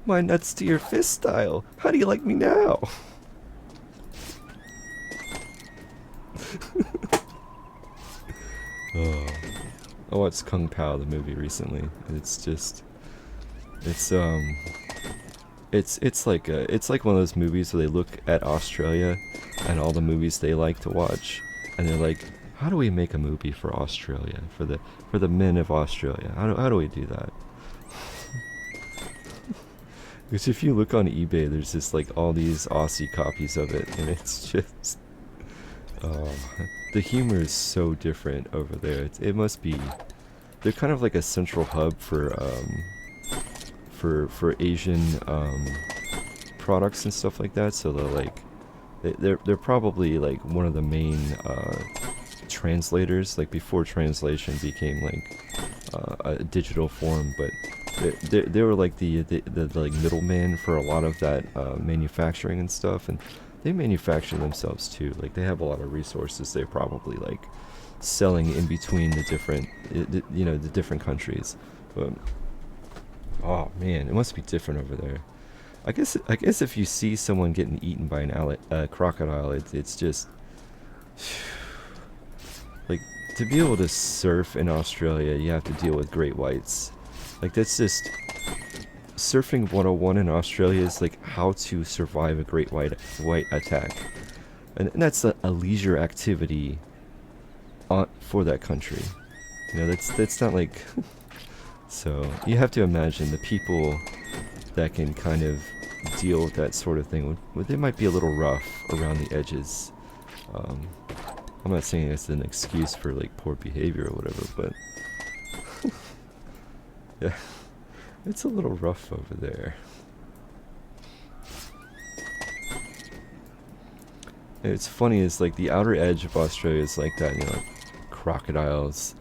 My nuts to your fist style. How do you like me now? Oh, I watched Kung Pao the movie recently. It's just, it's it's like one of those movies where they look at Australia and all the movies they like to watch, and they're like, how do we make a movie for Australia, for the men of Australia? How do we do that? Because if you look on eBay, there's just like all these Aussie copies of it, and it's just, oh, the humor is so different over there. It must be, they're kind of like a central hub for Asian products and stuff like that. So they're like, they're probably like one of the main translators, like before translation became like a digital form, but they were like the like middleman for a lot of that manufacturing and stuff, and they manufacture themselves too. Like they have a lot of resources. They're probably like selling in between the different, you know, the different countries. But oh man, it must be different over there. I guess if you see someone getting eaten by an crocodile, it's just like, to be able to surf in Australia, you have to deal with great whites. Like that's just surfing 101 in Australia is like how to survive a great white attack, and that's a leisure activity for that country. You know, that's not like so you have to imagine the people that can kind of deal with that sort of thing. They might be a little rough around the edges. Um, I'm not saying it's an excuse for like poor behavior or whatever, but yeah, it's a little rough over there. And it's funny is like the outer edge of Australia is like that, you know, crocodiles,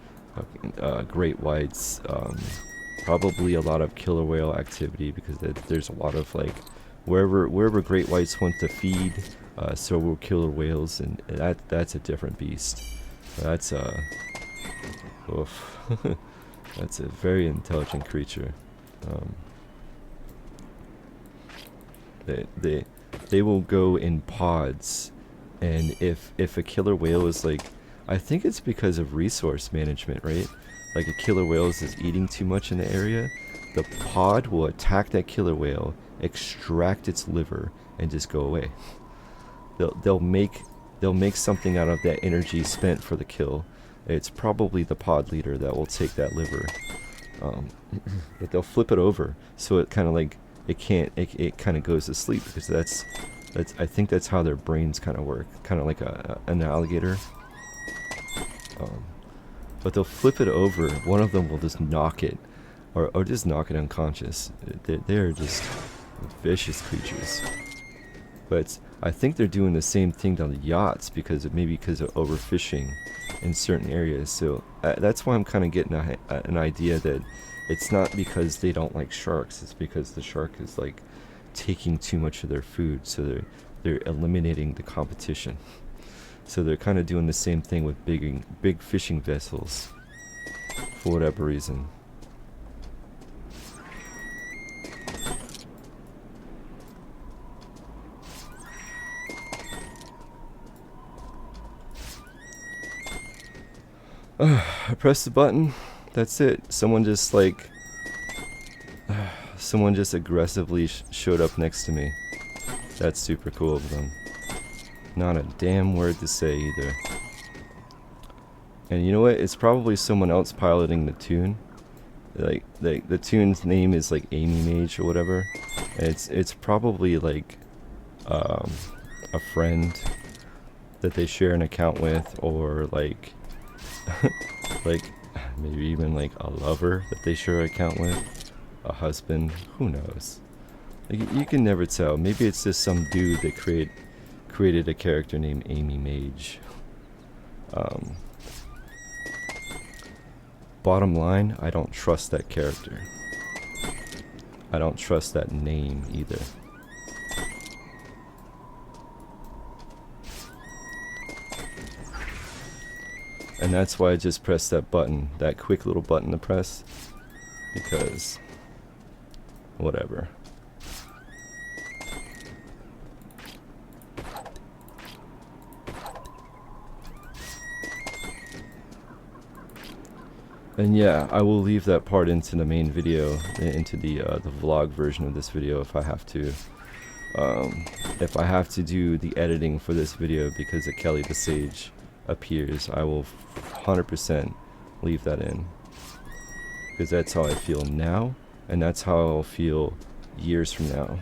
great whites, probably a lot of killer whale activity because there's a lot of like wherever great whites want to feed, so will killer whales, and that's a different beast. That's oof. That's a very intelligent creature. Um, they will go in pods, and if a killer whale is like, I think it's because of resource management, right? Like a killer whale is eating too much in the area, the pod will attack that killer whale, extract its liver, and just go away. They'll make something out of that energy spent for the kill. It's probably the pod leader that will take that liver, but they'll flip it over so it kind of like it kind of goes to sleep, because that's I think that's how their brains kind of work, kind of like an alligator. But they'll flip it over. One of them will just knock it, or just knock it unconscious. They're just vicious creatures. But I think they're doing the same thing on the yachts because of overfishing in certain areas. So that's why I'm kind of getting an idea that it's not because they don't like sharks. It's because the shark is like taking too much of their food, so they're eliminating the competition. So they're kind of doing the same thing with big fishing vessels, for whatever reason. I pressed the button. That's it. Someone just aggressively showed up next to me. That's super cool of them. Not a damn word to say either. And you know what? It's probably someone else piloting the tune. Like the tune's name is like Amymage or whatever. And it's probably like a friend that they share an account with, or like like maybe even like a lover that they share an account with, a husband. Who knows? Like, you can never tell. Maybe it's just some dude that created a character named Amymage. Bottom line, I don't trust that character. I don't trust that name either. And that's why I just pressed that button, that quick little button to press, because whatever. And yeah, I will leave that part into the main video, into the vlog version of this video if I have to. If I have to do the editing for this video because Akeli The Sage appears, I will 100% leave that in. Because that's how I feel now, and that's how I'll feel years from now.